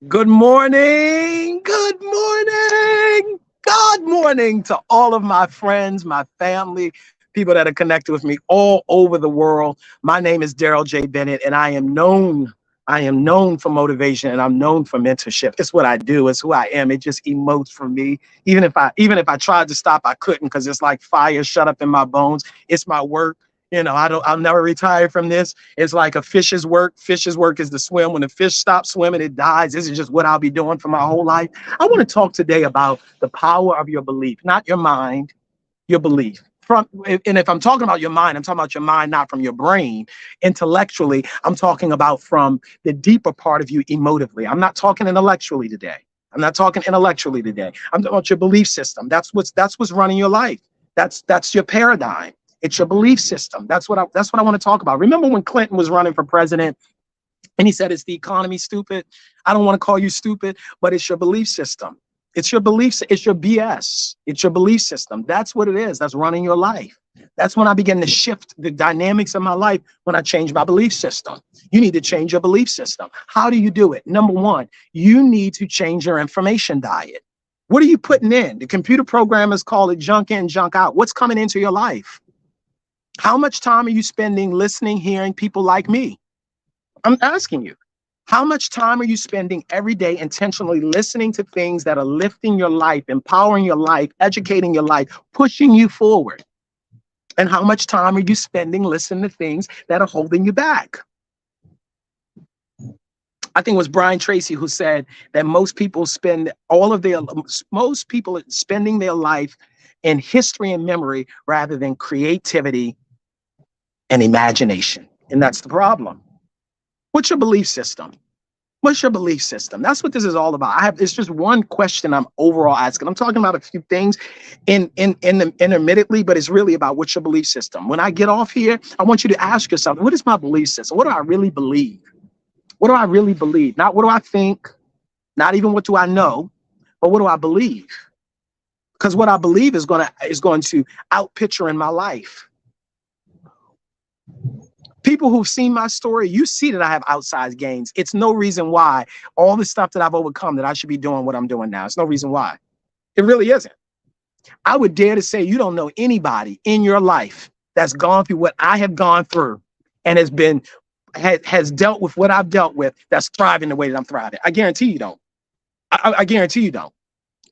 Good morning. Good morning. Good morning to all of my friends, my family, people that are connected with me all over the world. My name is Daryl J. Bennett, and I am known for motivation and I'm known for mentorship. It's what I do. It's who I am. It just emotes from me. Even if I tried to stop, I couldn't because it's like fire shut up in my bones. It's my work. I'll never retire from this. It's like a fish's work. Fish's work is to swim. When the fish stops swimming, it dies. This is just what I'll be doing for my whole life. I want to talk today about the power of your belief, not your mind, your belief. And if I'm talking about your mind, I'm talking about your mind, not from your brain. Intellectually, I'm talking about from the deeper part of you emotively. I'm not talking intellectually today. I'm talking about your belief system. That's what's running your life. That's your paradigm. It's your belief system. That's what I want to talk about. Remember when Clinton was running for president and he said, "Is the economy stupid?" I don't want to call you stupid, but it's your belief system. It's your beliefs. It's your BS. It's your belief system. That's what it is. That's running your life. That's when I begin to shift the dynamics of my life when I change my belief system. You need to change your belief system. How do you do it? Number one, you need to change your information diet. What are you putting in? The computer programmers call it junk in, junk out. What's coming into your life? How much time are you spending listening, hearing people like me? I'm asking you. How much time are you spending every day intentionally listening to things that are lifting your life, empowering your life, educating your life, pushing you forward? And how much time are you spending listening to things that are holding you back? I think it was Brian Tracy who said that most people are spending their life in history and memory rather than creativity and imagination. And that's the problem. What's your belief system? What's your belief system? That's what this is all about. It's just one question I'm overall asking. I'm talking about a few things intermittently, but it's really about what's your belief system. When I get off here, I want you to ask yourself, what is my belief system? What do I really believe? What do I really believe? Not what do I think, not even what do I know, but what do I believe? Because what I believe is going to out picture in my life. People who've seen my story, you see that I have outsized gains. It's no reason why all the stuff that I've overcome that I should be doing what I'm doing now. It's no reason why. It really isn't. I would dare to say you don't know anybody in your life that's gone through what I have gone through and has dealt with what I've dealt with that's thriving the way that I'm thriving. I guarantee you don't. I guarantee you don't.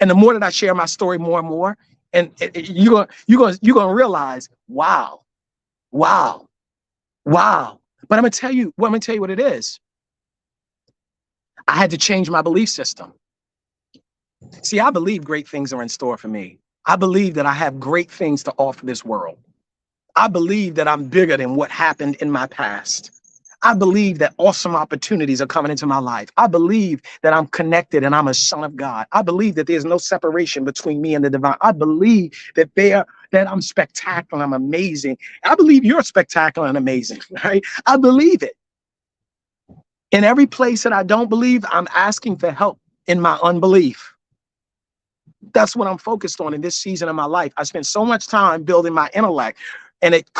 And the more that I share my story more and more, and you're gonna realize, wow, wow, wow. But I'm gonna tell you what it is. I had to change my belief system. See, I believe great things are in store for me. I believe that I have great things to offer this world. I believe that I'm bigger than what happened in my past. I believe that awesome opportunities are coming into my life. I believe that I'm connected and I'm a son of God. I believe that there's no separation between me and the divine. I believe that I'm spectacular, I'm amazing. I believe you're spectacular and amazing, right? I believe it. In every place that I don't believe, I'm asking for help in my unbelief. That's what I'm focused on in this season of my life. I spent so much time building my intellect, and it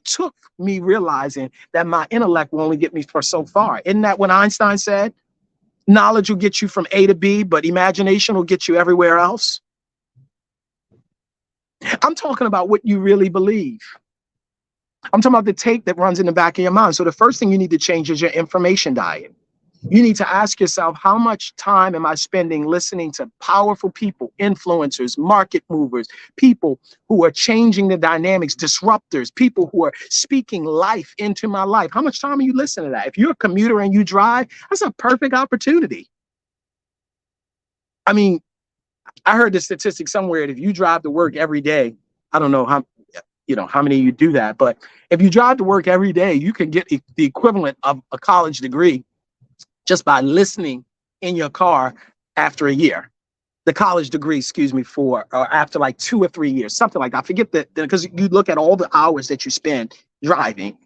took me realizing that my intellect will only get me for so far. Isn't that what Einstein said? Knowledge will get you from A to B, but imagination will get you everywhere else. I'm talking about what you really believe. I'm talking about the tape that runs in the back of your mind. So the first thing you need to change is your information diet. You need to ask yourself, how much time am I spending listening to powerful people, influencers, market movers, people who are changing the dynamics, disruptors, people who are speaking life into my life? How much time are you listening to that? If you're a commuter and you drive, that's a perfect opportunity. I mean, I heard the statistic somewhere that if you drive to work every day, I don't know how many of you do that, but if you drive to work every day, you can get the equivalent of a college degree just by listening in your car after a year. The college degree, excuse me, for after like 2 or 3 years, something like that. I forget that, because you look at all the hours that you spend driving.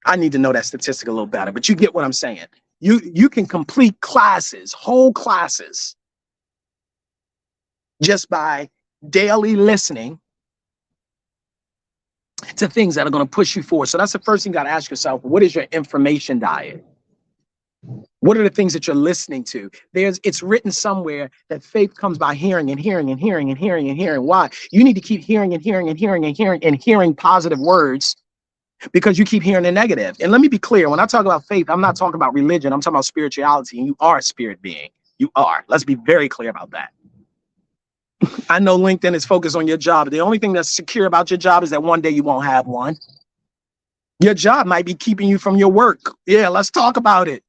I need to know that statistic a little better, but you get what I'm saying. You can complete classes, whole classes, just by daily listening to things that are going to push you forward. So that's the first thing you got to ask yourself. What is your information diet? What are the things that you're listening to? It's written somewhere that faith comes by hearing and hearing and hearing and hearing and hearing. Why? You need to keep hearing and hearing and hearing and hearing and hearing positive words because you keep hearing the negative. And let me be clear, when I talk about faith, I'm not talking about religion. I'm talking about spirituality, and you are a spirit being. You are. Let's be very clear about that. I know LinkedIn is focused on your job. The only thing that's secure about your job is that one day you won't have one. Your job might be keeping you from your work. Yeah, let's talk about it.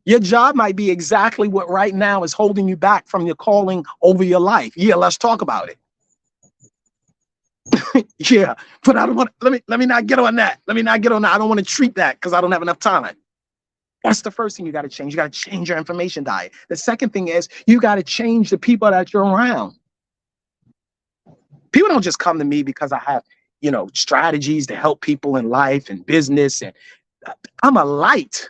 Your job might be exactly what right now is holding you back from your calling over your life. Yeah, let's talk about it. Yeah, but I don't want, let me not get on that. Let me not get on that. I don't want to treat that because I don't have enough time. That's the first thing you got to change. You got to change your information diet. The second thing is you got to change the people that you're around. People don't just come to me because I have, strategies to help people in life and business. And I'm a light.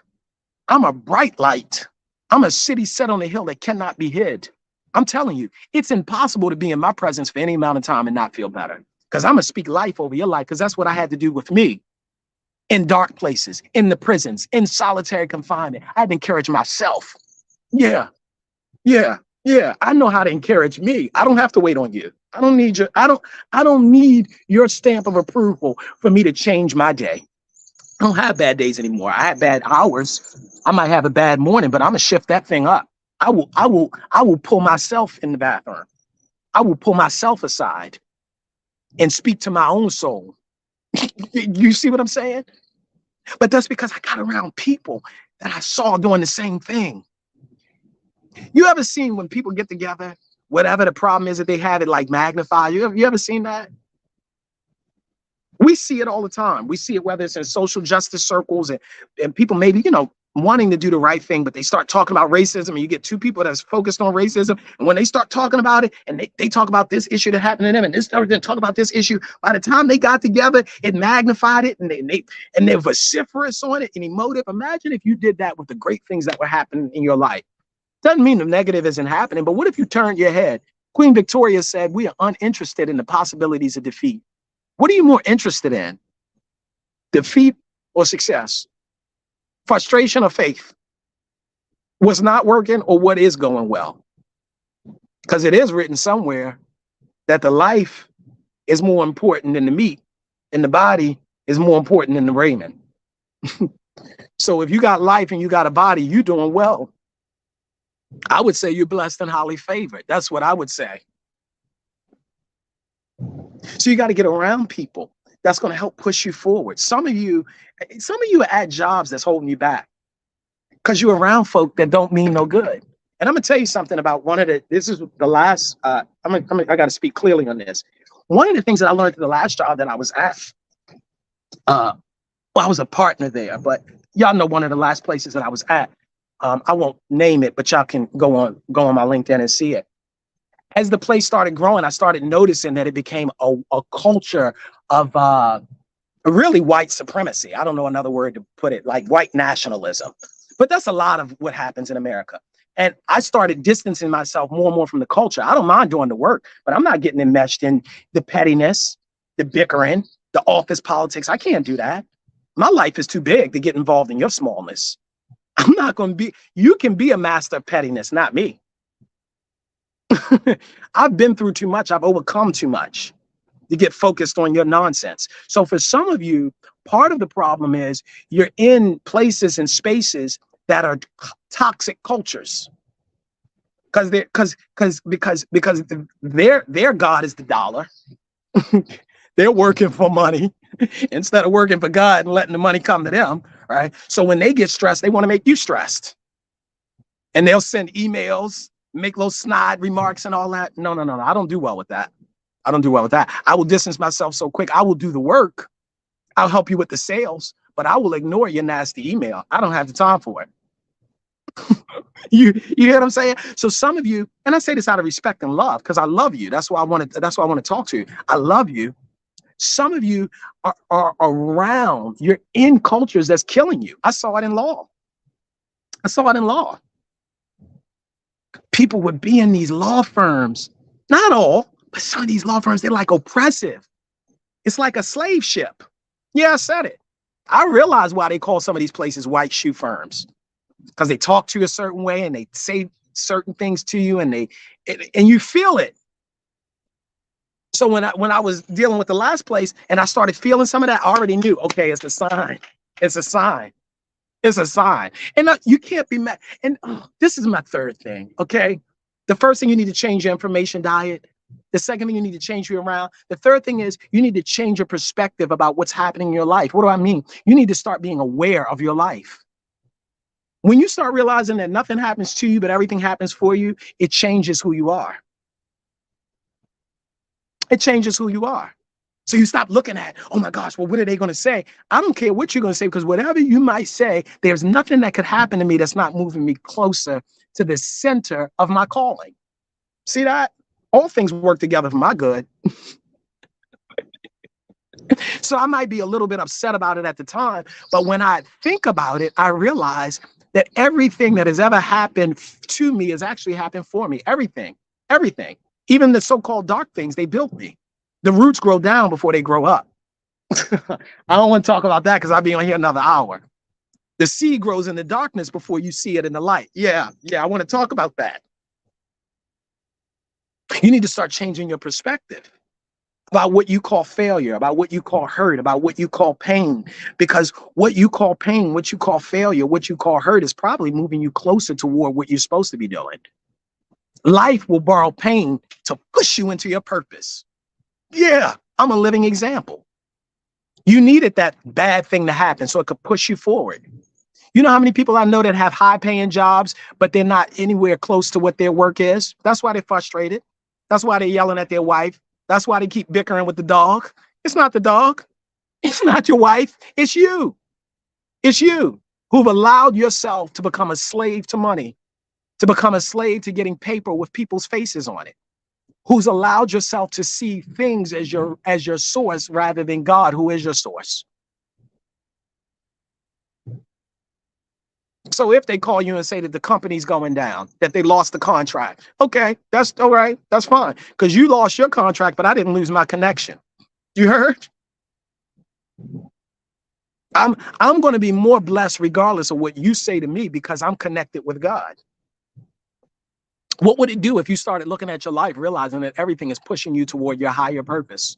I'm a bright light. I'm a city set on a hill that cannot be hid. I'm telling you, it's impossible to be in my presence for any amount of time and not feel better. Because I'm going to speak life over your life, because that's what I had to do with me. In dark places, in the prisons, in solitary confinement, I had to encourage myself. Yeah. I know how to encourage me. I don't have to wait on you. I don't need your, I don't need your stamp of approval for me to change my day. I don't have bad days anymore. I have bad hours. I might have a bad morning, but I'm gonna shift that thing up. I will pull myself in the bathroom. I will pull myself aside and speak to my own soul. You see what I'm saying? But that's because I got around people that I saw doing the same thing. You ever seen when people get together, whatever the problem is that they have, it like magnified? You ever seen that? We see it all the time. We see it whether it's in social justice circles and people maybe, wanting to do the right thing, but they start talking about racism, and you get two people that's focused on racism. And when they start talking about it and they talk about this issue that happened to them and this other talk about this issue, by the time they got together, it magnified it and they're vociferous on it and emotive. Imagine if you did that with the great things that were happening in your life. Doesn't mean the negative isn't happening, but what if you turned your head? Queen Victoria said, we are uninterested in the possibilities of defeat. What are you more interested in? Defeat or success? Frustration or faith? What's not working or what is going well? Because it is written somewhere that the life is more important than the meat and the body is more important than the raiment. So if you got life and you got a body, you're doing well. I would say you're blessed and highly favored. That's what I would say. So you got to get around people that's going to help push you forward. Some of you are at jobs that's holding you back because you're around folk that don't mean no good. And I'm going to tell you something about this is the last, I got to speak clearly on this. One of the things that I learned in the last job that I was at, I was a partner there, but y'all know one of the last places that I was at. I won't name it, but y'all can go on my LinkedIn and see it. As the place started growing, I started noticing that it became a culture of really white supremacy. I don't know another word to put it, like white nationalism. But that's a lot of what happens in America. And I started distancing myself more and more from the culture. I don't mind doing the work, but I'm not getting enmeshed in the pettiness, the bickering, the office politics. I can't do that. My life is too big to get involved in your smallness. I'm not going to be, you can be a master of pettiness, not me. I've been through too much. I've overcome too much to get focused on your nonsense. So for some of you, part of the problem is you're in places and spaces that are toxic cultures because their God is the dollar. They're working for money instead of working for God and letting the money come to them, right? So when they get stressed, they want to make you stressed. And they'll send emails, make little snide remarks and all that. No. I don't do well with that. I will distance myself so quick. I will do the work. I'll help you with the sales, but I will ignore your nasty email. I don't have the time for it. You hear what I'm saying? So some of you, and I say this out of respect and love, because I love you. That's why I want to talk to you. I love you. Some of you are around, you're in cultures that's killing you. I saw it in law. People would be in these law firms, not all, but some of these law firms, they're like oppressive. It's like a slave ship. Yeah, I said it. I realize why they call some of these places white shoe firms. because they talk to you a certain way and they say certain things to you, and you feel it. So when I was dealing with the last place and I started feeling some of that, I already knew, okay, it's a sign. It's a sign. It's a sign. And you can't be mad. And this is my third thing, okay? The first thing, you need to change your information diet. The second thing, you need to change your around. The third thing is you need to change your perspective about what's happening in your life. What do I mean? You need to start being aware of your life. When you start realizing that nothing happens to you, but everything happens for you, it changes who you are. It changes who you are. So you stop looking at, oh my gosh, well, what are they going to say? I don't care what you're going to say, because whatever you might say, there's nothing that could happen to me that's not moving me closer to the center of my calling. See that? All things work together for my good. So I might be a little bit upset about it at the time, but when I think about it, I realize that everything that has ever happened to me has actually happened for me. Everything, everything, even the so-called dark things, they built me. The roots grow down before they grow up. I don't want to talk about that because I'll be on here another hour. The seed grows in the darkness before you see it in the light. Yeah, I want to talk about that. You need to start changing your perspective about what you call failure, about what you call hurt, about what you call pain. Because what you call pain, what you call failure, what you call hurt is probably moving you closer toward what you're supposed to be doing. Life will borrow pain to push you into your purpose. Yeah, I'm a living example. You needed that bad thing to happen so it could push you forward. You know how many people I know that have high paying jobs, but they're not anywhere close to what their work is? That's why they're frustrated. That's why they're yelling at their wife. That's why they keep bickering with the dog. It's not the dog. It's not your wife. It's you. It's you who've allowed yourself to become a slave to money, to become a slave to getting paper with people's faces on it. Who's allowed yourself to see things as your source rather than God, who is your source. So if they call you and say that the company's going down, that they lost the contract, okay, that's all right, that's fine, because you lost your contract, but I didn't lose my connection. You heard? I'm going to be more blessed regardless of what you say to me, because I'm connected with God. What would it do if you started looking at your life, realizing that everything is pushing you toward your higher purpose?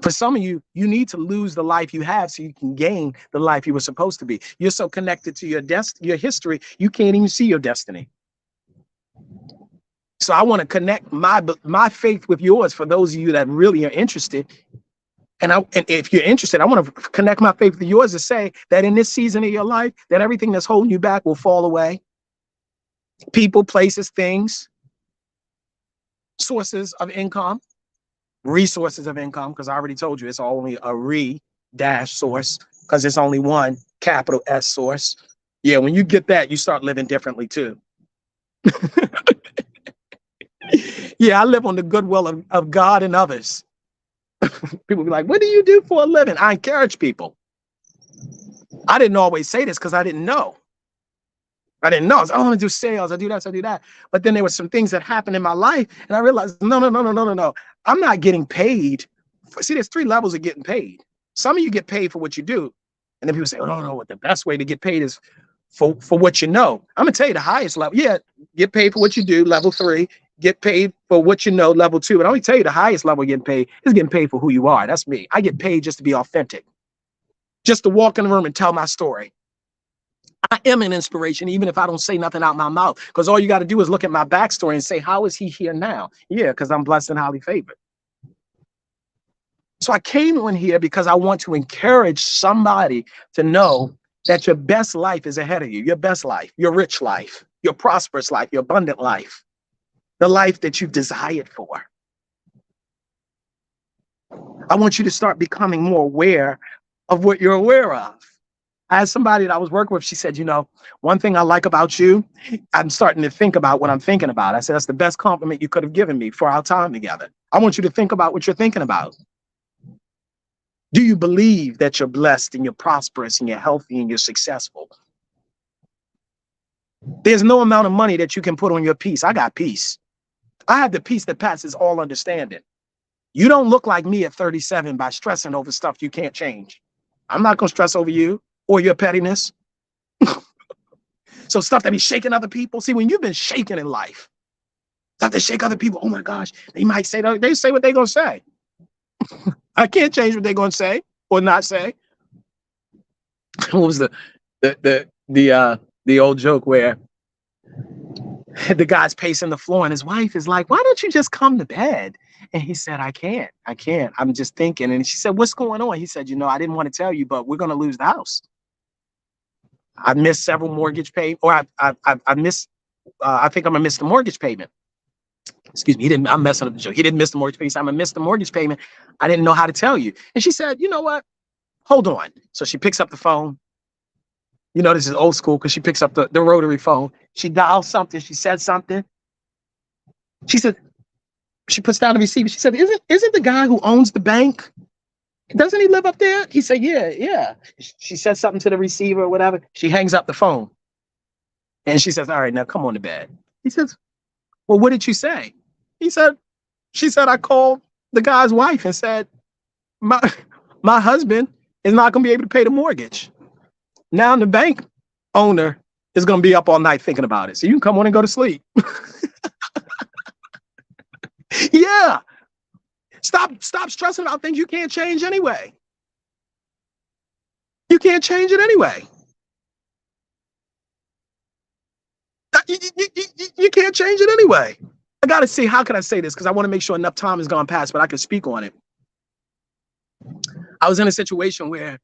For some of you, you need to lose the life you have so you can gain the life you were supposed to be. You're so connected to your history, you can't even see your destiny. So I want to connect my faith with yours for those of you that really are interested. And if you're interested, I want to connect my faith with yours to say that in this season of your life, that everything that's holding you back will fall away. People, places, things, sources of income, resources of income, because I already told you it's only a source, because it's only one capital S source. Yeah, when you get that, you start living differently too. Yeah, I live on the goodwill of God and others. People be like, what do you do for a living? I encourage people. I didn't always say this because I didn't know. I didn't know. I was, I want to do sales. I do that. I do that. But then there were some things that happened in my life, and I realized, no. I'm not getting paid. See, there's 3 levels of getting paid. Some of you get paid for what you do, and then people say, oh no, what the best way to get paid is for what you know. I'm gonna tell you the highest level. Yeah, get paid for what you do. Level 3. Get paid for what you know. Level 2. But I only tell you the highest level of getting paid is getting paid for who you are. That's me. I get paid just to be authentic, just to walk in the room and tell my story. I am an inspiration, even if I don't say nothing out my mouth, because all you got to do is look at my backstory and say, how is he here now? Yeah, because I'm blessed and highly favored. So I came on here because I want to encourage somebody to know that your best life is ahead of you. Your best life, your rich life, your prosperous life, your abundant life, the life that you've desired for. I want you to start becoming more aware of what you're aware of. I had somebody that I was working with, she said, you know, one thing I like about you, I'm starting to think about what I'm thinking about. I said, that's the best compliment you could have given me for our time together. I want you to think about what you're thinking about. Do you believe that you're blessed and you're prosperous and you're healthy and you're successful? There's no amount of money that you can put on your peace. I got peace. I have the peace that passes all understanding. You don't look like me at 37 by stressing over stuff you can't change. I'm not going to stress over you or your pettiness. So stuff that be shaking other people. See, when you've been shaken in life, stuff that shake other people, oh my gosh, they might say, they say what they're going to say. I can't change what they're going to say or not say. What was the old joke where the guy's pacing the floor and his wife is like, why don't you just come to bed? And he said, I can't. I'm just thinking. And she said, what's going on? He said, I didn't want to tell you, but we're going to lose the house. I missed several mortgage payments, or I missed, I think I'm going to miss the mortgage payment. Excuse me. I'm messing up the joke. He didn't miss the mortgage payment. I'm going to miss the mortgage payment. I didn't know how to tell you. And she said, you know what? Hold on. So she picks up the phone. This is old school because she picks up the rotary phone. She dials something. She said something. She said, she puts down the receiver. She said, isn't the guy who owns the bank? Doesn't he live up there? He said, yeah. She said something to the receiver or whatever. She hangs up the phone. And she says, all right, now come on to bed. He says, well, what did you say? She said, I called the guy's wife and said, my husband is not going to be able to pay the mortgage. Now the bank owner is going to be up all night thinking about it. So you can come on and go to sleep. Yeah. Stop stressing about things you can't change anyway. You can't change it anyway. You can't change it anyway. I got to see, how can I say this? Because I want to make sure enough time has gone past, but I can speak on it. I was in a situation where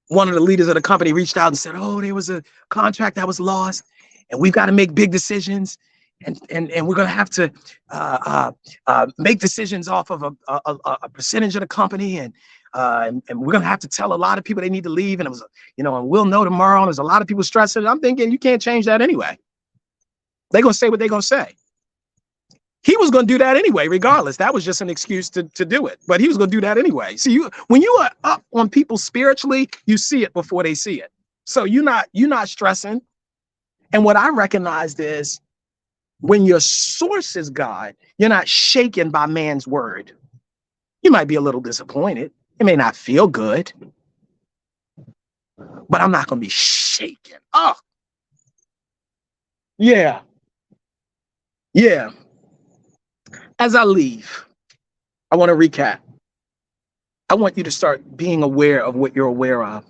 one of the leaders of the company reached out and said, oh, there was a contract that was lost and we've got to make big decisions. And we're going to have to make decisions off of a percentage of the company. And we're going to have to tell a lot of people they need to leave. And it was, and we'll know tomorrow. And there's a lot of people stressing. I'm thinking you can't change that anyway. They're going to say what they're going to say. He was going to do that anyway, regardless. That was just an excuse to do it. But he was going to do that anyway. See, when you are up on people spiritually, you see it before they see it. So you're not stressing. And what I recognized is when your source is God, you're not shaken by man's word. You might be a little disappointed. It may not feel good, but I'm not going to be shaken. Oh, yeah. As I leave, I want to recap. I want you to start being aware of what you're aware of.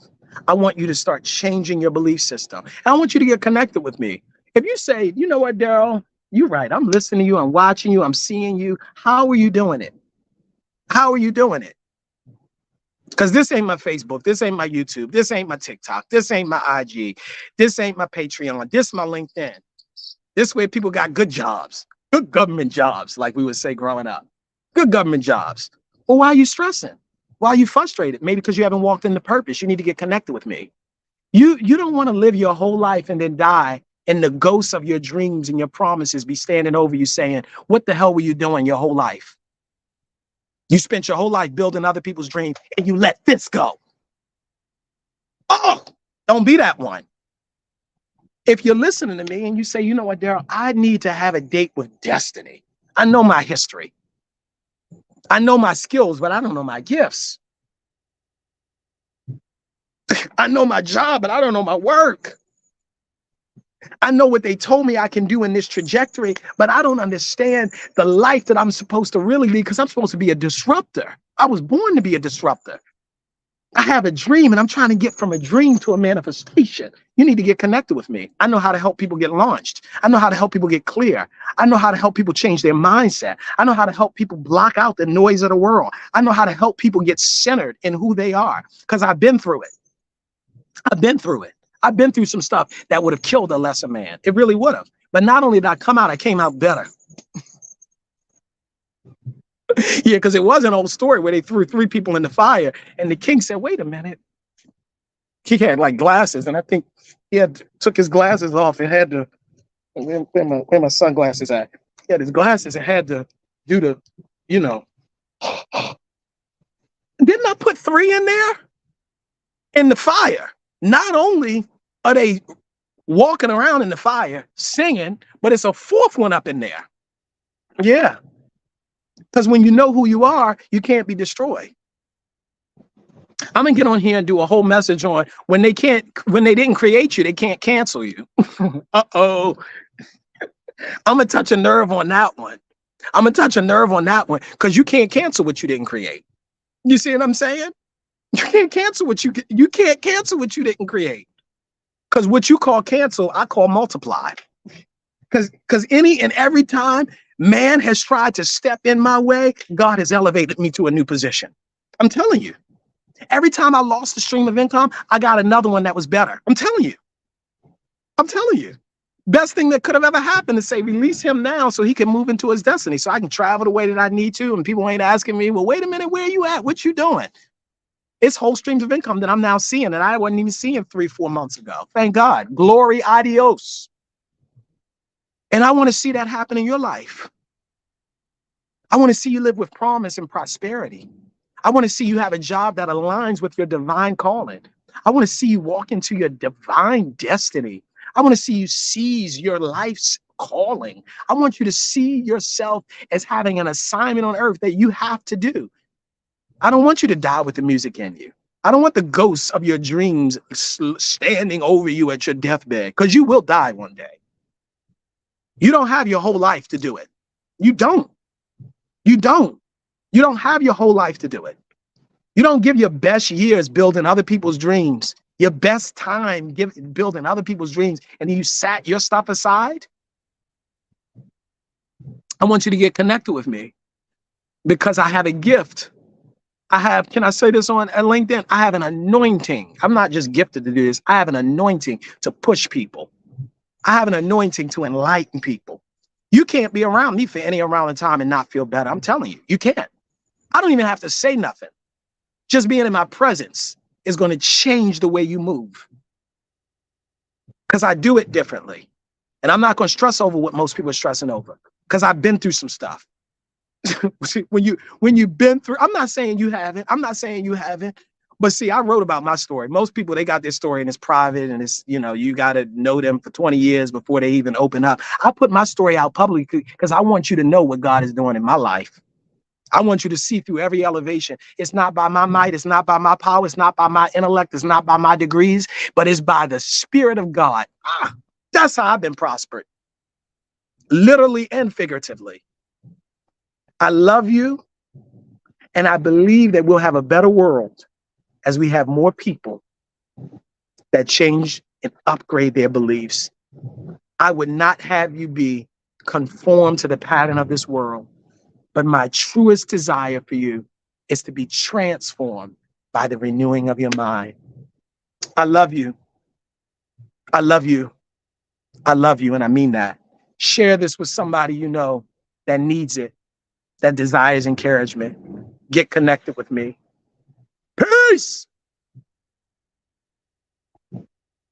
I want you to start changing your belief system. And I want you to get connected with me. If you say, you know what, Daryl, you're right. I'm listening to you. I'm watching you. I'm seeing you. How are you doing it? How are you doing it? Because this ain't my Facebook. This ain't my YouTube. This ain't my TikTok. This ain't my IG. This ain't my Patreon. This is my LinkedIn. This way people got good jobs. Good government jobs, like we would say growing up. Good government jobs. Well, why are you stressing? Why are you frustrated? Maybe because you haven't walked into purpose. You need to get connected with me. You don't want to live your whole life and then die and the ghosts of your dreams and your promises be standing over you saying, what the hell were you doing your whole life? You spent your whole life building other people's dreams and you let this go. Oh, don't be that one. If you're listening to me and you say, you know what, Daryl, I need to have a date with destiny. I know my history. I know my skills, but I don't know my gifts. I know my job, but I don't know my work. I know what they told me I can do in this trajectory, but I don't understand the life that I'm supposed to really lead because I'm supposed to be a disruptor. I was born to be a disruptor. I have a dream and I'm trying to get from a dream to a manifestation. You need to get connected with me. I know how to help people get launched. I know how to help people get clear. I know how to help people change their mindset. I know how to help people block out the noise of the world. I know how to help people get centered in who they are because I've been through it. I've been through it. I've been through some stuff that would have killed a lesser man. It really would have. But not only did I come out, I came out better. Yeah, because it was an old story where they threw 3 people in the fire and the king said, wait a minute. He had like glasses and I think he took his glasses off and had to, where my sunglasses at? He had his glasses and had to do the, didn't I put 3 in there in the fire? Not only are they walking around in the fire singing, but it's a 4th one up in there. Yeah. Because when you know who you are, you can't be destroyed. I'm gonna get on here and do a whole message on when they didn't create you, they can't cancel you. Uh-oh. I'm gonna touch a nerve on that one. I'm gonna touch a nerve on that one because you can't cancel what you didn't create. You see what I'm saying? You can't cancel you can't cancel what you didn't create. Because what you call cancel, I call multiply. Because any and every time man has tried to step in my way, God has elevated me to a new position. I'm telling you. Every time I lost the stream of income, I got another one that was better. I'm telling you. I'm telling you. Best thing that could have ever happened is say, release him now so he can move into his destiny, so I can travel the way that I need to. And people ain't asking me, well, wait a minute, where are you at? What you doing? It's whole streams of income that I'm now seeing that I wasn't even seeing 3-4 months ago. Thank God. Glory, adios. And I want to see that happen in your life. I want to see you live with promise and prosperity. I want to see you have a job that aligns with your divine calling. I want to see you walk into your divine destiny. I want to see you seize your life's calling. I want you to see yourself as having an assignment on earth that you have to do. I don't want you to die with the music in you. I don't want the ghosts of your dreams standing over you at your deathbed, because you will die one day. You don't have your whole life to do it. You don't. You don't. You don't have your whole life to do it. You don't give your best years building other people's dreams, your best time building other people's dreams, and then you sat your stuff aside. I want you to get connected with me because I have a gift. Can I say this on LinkedIn? I have an anointing. I'm not just gifted to do this. I have an anointing to push people. I have an anointing to enlighten people. You can't be around me for any amount of time and not feel better. I'm telling you, you can't. I don't even have to say nothing. Just being in my presence is going to change the way you move. Because I do it differently. And I'm not going to stress over what most people are stressing over. Because I've been through some stuff. when you've been through, I'm not saying you haven't. I'm not saying you haven't. But see, I wrote about my story. Most people, they got their story and it's private and it's, you got to know them for 20 years before they even open up. I put my story out publicly because I want you to know what God is doing in my life. I want you to see through every elevation. It's not by my might. It's not by my power. It's not by my intellect. It's not by my degrees, but it's by the Spirit of God. That's how I've been prospered, literally and figuratively. I love you. And I believe that we'll have a better world as we have more people that change and upgrade their beliefs. I would not have you be conformed to the pattern of this world, but my truest desire for you is to be transformed by the renewing of your mind. I love you. I love you. I love you, and I mean that. Share this with somebody you know that needs it, that desires encouragement. Get connected with me. Peace.